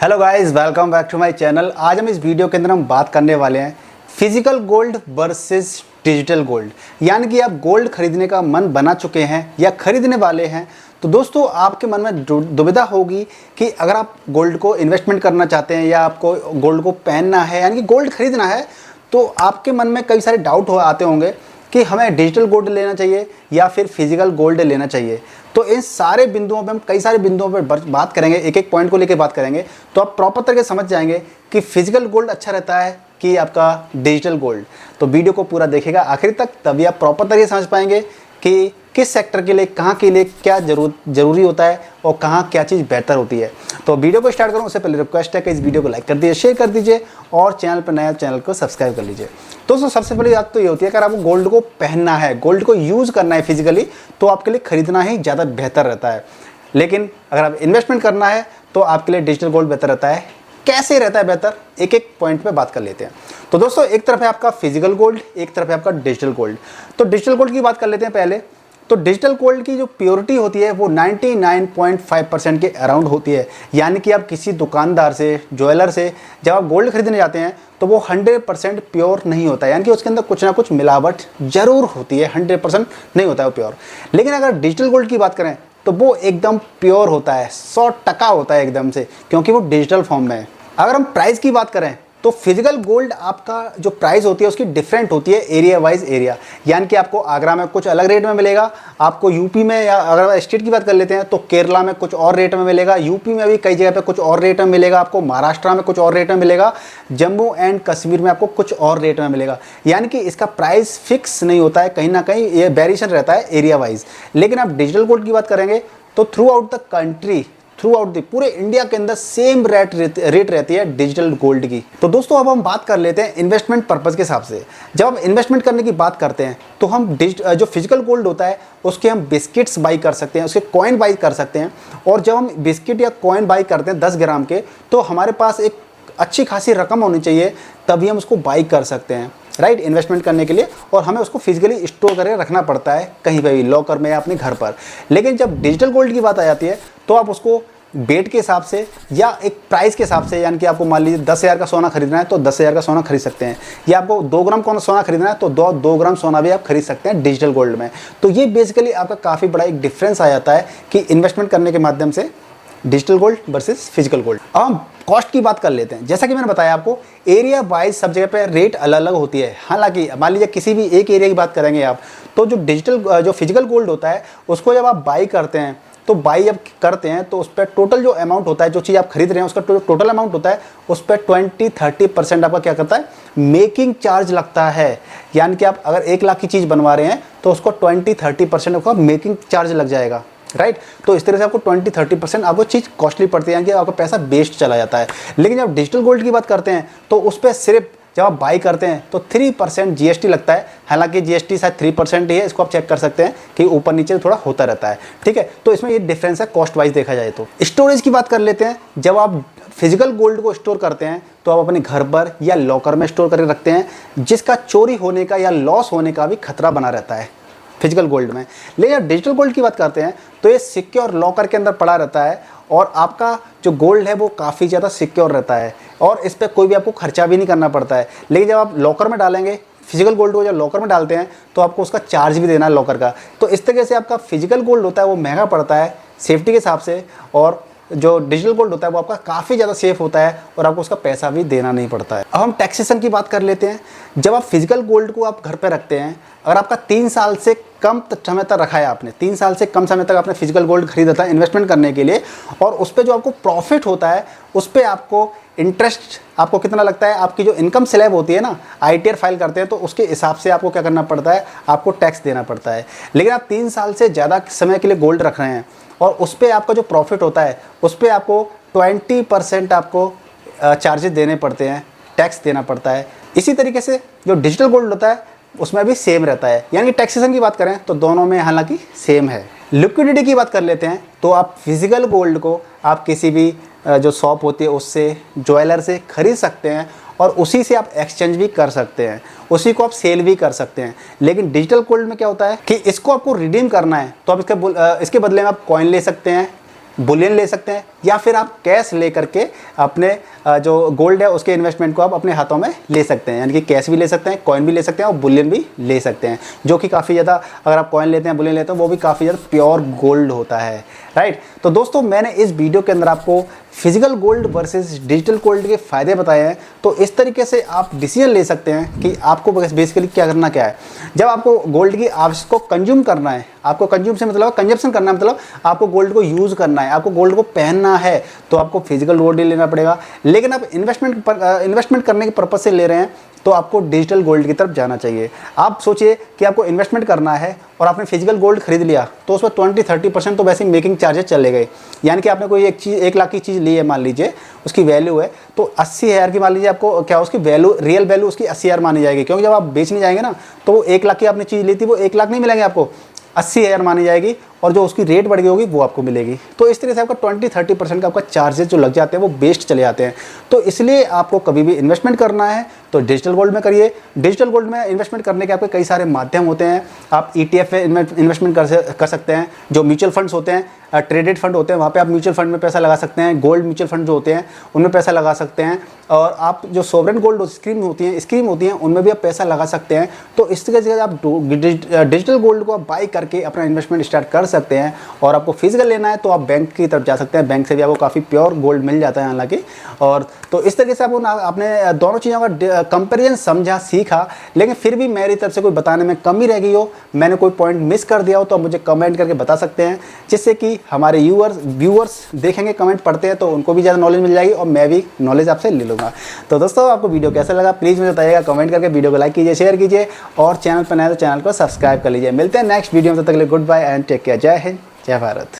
Hello guys, welcome back to my channel. आज हम इस वीडियो के अंदर हम बात करने वाले हैं physical gold versus digital gold. यानी कि आप गोल्ड खरीदने का मन बना चुके हैं या खरीदने वाले हैं, तो दोस्तों आपके मन में दुविधा होगी कि अगर आप गोल्ड को इन्वेस्टमेंट करना चाहते हैं या आपको गोल्ड को पहनना है यानी कि गोल्ड खरीदना है, तो आपके मन में कई सारे डाउट आते होंगे कि हमें डिजिटल गोल्ड लेना चाहिए या फिर फिजिकल गोल्ड लेना चाहिए। तो इन सारे बिंदुओं पे हम कई सारे बिंदुओं पर बात करेंगे, एक एक पॉइंट को लेकर बात करेंगे, तो आप प्रॉपर तरीके से समझ जाएंगे कि फिजिकल गोल्ड अच्छा रहता है कि आपका डिजिटल गोल्ड। तो वीडियो को पूरा देखेगा आखिर तक, तभी आप प्रॉपर तरीके से समझ पाएंगे कि किस सेक्टर के लिए, कहाँ के लिए क्या जरूरी होता है और कहाँ क्या चीज़ बेहतर होती है। तो वीडियो को स्टार्ट करूँ उससे पहले रिक्वेस्ट है कि इस वीडियो को लाइक कर दीजिए, शेयर कर दीजिए और चैनल पर नया चैनल को सब्सक्राइब कर लीजिए। दोस्तों सबसे पहली बात तो ये होती है कि अगर आपको गोल्ड को पहनना है, गोल्ड को यूज़ करना है फिजिकली, तो आपके लिए खरीदना ही ज़्यादा बेहतर रहता है। लेकिन अगर आप इन्वेस्टमेंट करना है तो आपके लिए डिजिटल गोल्ड बेहतर रहता है। कैसे रहता है बेहतर, एक एक पॉइंट पे बात कर लेते हैं। तो दोस्तों एक तरफ है आपका फिजिकल गोल्ड, एक तरफ है आपका डिजिटल गोल्ड। तो डिजिटल गोल्ड की बात कर लेते हैं पहले। तो डिजिटल गोल्ड की जो प्योरिटी होती है वो 99.5% के अराउंड होती है। यानी कि आप किसी दुकानदार से, ज्वेलर से जब आप गोल्ड खरीदने जाते हैं तो वो 100% प्योर नहीं होता है, यानी कि उसके अंदर कुछ ना कुछ मिलावट जरूर होती है, 100% नहीं होता है वो प्योर। लेकिन अगर डिजिटल गोल्ड की बात करें तो वो एकदम प्योर होता है, 100% होता है एकदम से, क्योंकि वो डिजिटल फॉर्म में है। अगर हम प्राइस की बात करें तो फिजिकल गोल्ड आपका जो प्राइस होती है उसकी डिफरेंट होती है एरिया वाइज एरिया। यानी कि आपको आगरा में कुछ अलग रेट में मिलेगा, आपको यूपी में, या अगर स्टेट की बात कर लेते हैं तो केरला में कुछ और रेट में मिलेगा, यूपी में भी कई जगह पे कुछ और रेट में मिलेगा, आपको महाराष्ट्र में कुछ और रेट में मिलेगा, जम्मू एंड कश्मीर में आपको कुछ और रेट में मिलेगा। यानी कि इसका प्राइस फिक्स नहीं होता है, कहीं ना कहीं ये वेरिएशन रहता है एरिया वाइज। लेकिन आप डिजिटल गोल्ड की बात करेंगे तो through out the country, through out the पूरे इंडिया के अंदर सेम रेट रहती है डिजिटल गोल्ड की। तो दोस्तों अब हम बात कर लेते हैं इन्वेस्टमेंट पर्पस के हिसाब से। जब हम इन्वेस्टमेंट करने की बात करते हैं तो हम जो फिजिकल गोल्ड होता है उसके हम बिस्किट्स बाई कर सकते हैं, उसके कॉइन बाई कर सकते हैं। और जब हम बिस्किट या कॉइन बाई करते हैं 10 ग्राम के, तो हमारे पास एक अच्छी खासी रकम होनी चाहिए, तभी हम उसको बाई कर सकते हैं, राइट, इन्वेस्टमेंट करने के लिए। और हमें उसको फिजिकली स्टोर करके रखना पड़ता है कहीं पे भी, लॉकर में या अपने घर पर। लेकिन जब डिजिटल गोल्ड की बात आ जाती है तो आप उसको वेट के हिसाब से या एक प्राइस के हिसाब से, यानी कि आपको मान लीजिए 10,000 का सोना खरीदना है तो 10,000 का सोना खरीद सकते हैं, या आपको 2 ग्राम का सोना खरीदना है तो 2 ग्राम सोना भी आप खरीद सकते हैं डिजिटल गोल्ड में। तो ये बेसिकली आपका काफ़ी बड़ा एक डिफरेंस आ जाता है कि इन्वेस्टमेंट करने के माध्यम से digital gold versus physical gold. अब हम कॉस्ट की बात कर लेते हैं। जैसा कि मैंने बताया आपको, एरिया वाइज सब जगह पे रेट अलग अलग होती है। हालांकि मान लीजिए किसी भी एक एरिया की बात करेंगे आप, तो जो फिजिकल गोल्ड होता है उसको जब आप बाई करते हैं, तो बाई जब करते हैं तो उस पर टोटल जो अमाउंट होता है, जो चीज़ आप खरीद रहे हैं उसका टोटल अमाउंट होता है, उस पर 20-30% आपका क्या करता है, मेकिंग चार्ज लगता है। यानी कि आप अगर 1 लाख की चीज़ बनवा रहे हैं तो उसको 20-30% आपका मेकिंग चार्ज लग जाएगा, राइट। तो इस तरह से आपको 20-30% आपको चीज़ कॉस्टली पड़ती है, यानी कि आपका पैसा वेस्ट चला जाता है। लेकिन जब डिजिटल गोल्ड की बात करते हैं तो उस पर सिर्फ जब आप बाई करते हैं तो 3% जीएसटी लगता है। हालांकि जीएसटी शायद 3% ही है, इसको आप चेक कर सकते हैं कि ऊपर नीचे थोड़ा होता रहता है, ठीक है। तो इसमें ये डिफरेंस है कॉस्ट वाइज देखा जाए तो। स्टोरेज की बात कर लेते हैं। जब आप फिजिकल गोल्ड को स्टोर करते हैं तो आप अपने घर पर या लॉकर में स्टोर करके रखते हैं, जिसका चोरी होने का या लॉस होने का भी खतरा बना रहता है फिजिकल गोल्ड में। लेकिन जब डिजिटल गोल्ड की बात करते हैं तो ये सिक्योर लॉकर के अंदर पड़ा रहता है और आपका जो गोल्ड है वो काफ़ी ज़्यादा सिक्योर रहता है और इस पर कोई भी आपको खर्चा भी नहीं करना पड़ता है। लेकिन जब आप लॉकर में डालेंगे, फिजिकल गोल्ड को जब लॉकर में डालते हैं तो आपको उसका चार्ज भी देना है लॉकर का। तो इस तरीके से आपका फिजिकल गोल्ड होता है वो महंगा पड़ता है सेफ्टी के हिसाब से, और जो डिजिटल गोल्ड होता है वो आपका काफ़ी ज़्यादा सेफ होता है और आपको उसका पैसा भी देना नहीं पड़ता है। अब हम टैक्सेशन की बात कर लेते हैं। जब आप फिजिकल गोल्ड को आप घर पे रखते हैं, अगर आपका 3 साल से कम समय तक रखा है आपने, 3 साल से कम समय तक आपने फिजिकल गोल्ड खरीदा था इन्वेस्टमेंट करने के लिए, और उस पर जो आपको प्रॉफिट होता है उस पर आपको इंटरेस्ट आपको कितना लगता है, आपकी जो इनकम स्लैब होती है ना, आईटीआर फाइल करते हैं तो उसके हिसाब से आपको क्या करना पड़ता है, आपको टैक्स देना पड़ता है। लेकिन आप 3 साल से ज़्यादा समय के लिए गोल्ड रख रहे हैं और उस पर आपका जो प्रॉफिट होता है उस पर आपको 20% आपको चार्जेस देने पड़ते हैं, टैक्स देना पड़ता है। इसी तरीके से जो डिजिटल गोल्ड होता है उसमें भी सेम रहता है। यानी कि टैक्सेशन की बात करें तो दोनों में हालांकि सेम है। लिक्विडिटी की बात कर लेते हैं तो आप फिजिकल गोल्ड को आप किसी भी जो शॉप होती है उससे, ज्वेलर से खरीद सकते हैं और उसी से आप एक्सचेंज भी कर सकते हैं, उसी को आप सेल भी कर सकते हैं। लेकिन डिजिटल गोल्ड में क्या होता है कि इसको आपको रिडीम करना है तो आप इसके बदले में आप कॉइन ले सकते हैं, बुलियन ले सकते हैं, या फिर आप कैश ले करके अपने जो गोल्ड है उसके इन्वेस्टमेंट को आप अपने हाथों में ले सकते हैं। यानी कि कैश भी ले सकते हैं, कॉइन भी ले सकते हैं और बुलियन भी ले सकते हैं, जो कि काफ़ी ज़्यादा, अगर आप कॉइन लेते हैं, बुलियन लेते हैं, वो भी काफ़ी ज़्यादा प्योर गोल्ड होता है, राइट। तो दोस्तों मैंने इस वीडियो के अंदर आपको physical gold versus digital gold के फ़ायदे बताए हैं। तो इस तरीके से आप डिसीजन ले सकते हैं कि आपको बेसिकली क्या करना क्या है। जब आपको गोल्ड की आवश्यक को कंज्यूम करना है, आपको कंज्यूम से मतलब कंजप्शन करना है, मतलब आपको गोल्ड को यूज़ करना है, आपको गोल्ड को पहनना है, तो आपको फिजिकल गोल्ड ही लेना पड़ेगा। लेकिन आप इन्वेस्टमेंट करने के पर्पज़ से ले रहे हैं तो आपको डिजिटल गोल्ड की तरफ जाना चाहिए। आप सोचिए कि आपको इन्वेस्टमेंट करना है और आपने फिजिकल गोल्ड खरीद लिया तो उसमें 20-30% तो वैसे मेकिंग चार्जेस चले गए। यानी कि आपने कोई एक चीज़ 1 लाख की चीज़ ली है, मान लीजिए उसकी वैल्यू है तो 80,000 की, मान लीजिए आपको क्या उसकी वैल्यू, रियल वैल्यू उसकी 80,000 मानी जाएगी, क्योंकि जब आप बेचने जाएंगे ना तो वो 1 लाख की आपने चीज़ ली थी, वो 1 लाख नहीं मिलेंगे आपको, 80,000 मानी जाएगी, और जो उसकी रेट बढ़ गई होगी वो आपको मिलेगी। तो इस तरह से आपका 20-30% का आपका चार्जेस जो लग जाते हैं वो वेस्ट चले जाते हैं। तो इसलिए आपको कभी भी इन्वेस्टमेंट करना है तो डिजिटल गोल्ड में करिए। डिजिटल गोल्ड में इन्वेस्टमेंट करने के आपके कई सारे माध्यम होते हैं। आप ETF में इन्वेस्टमेंट कर सकते हैं, जो म्यूचुअल फंड्स होते हैं, ट्रेडेड फंड होते हैं, वहाँ पे आप म्यूचुअल फंड में पैसा लगा सकते हैं। गोल्ड म्यूचुअल फंड जो होते हैं उनमें पैसा लगा सकते हैं, और आप जो सोवरेन गोल्ड स्कीम होती हैं उनमें भी आप पैसा लगा सकते हैं। तो इस तरह से आप डिजिटल गोल्ड को आप बाई करके अपना इन्वेस्टमेंट स्टार्ट कर सकते हैं। और आपको फिजिकल लेना है तो आप बैंक की तरफ जा सकते हैं, बैंक से भी आपको काफ़ी प्योर गोल्ड मिल जाता है हालांकि। और तो इस तरीके से आपने दोनों चीज़ों का कंपेरिजन समझा, सीखा। लेकिन फिर भी मेरी तरफ से कोई बताने में कमी रह गई हो, मैंने कोई पॉइंट मिस कर दिया हो, तो आप मुझे कमेंट करके बता सकते हैं, जिससे कि हमारे व्यूअर्स देखेंगे, कमेंट पढ़ते हैं तो उनको भी ज़्यादा नॉलेज मिल जाएगी और मैं भी नॉलेज आपसे ले लूँगा। तो दोस्तों आपको वीडियो कैसा लगा प्लीज़ मुझे बताइएगा कमेंट करके। वीडियो को लाइक कीजिए, शेयर कीजिए, और चैनल पर नए तो चैनल को सब्सक्राइब कर लीजिए। मिलते हैं नेक्स्ट वीडियो में, तब तक के लिए good bye and take care. जय हिंद, जय भारत।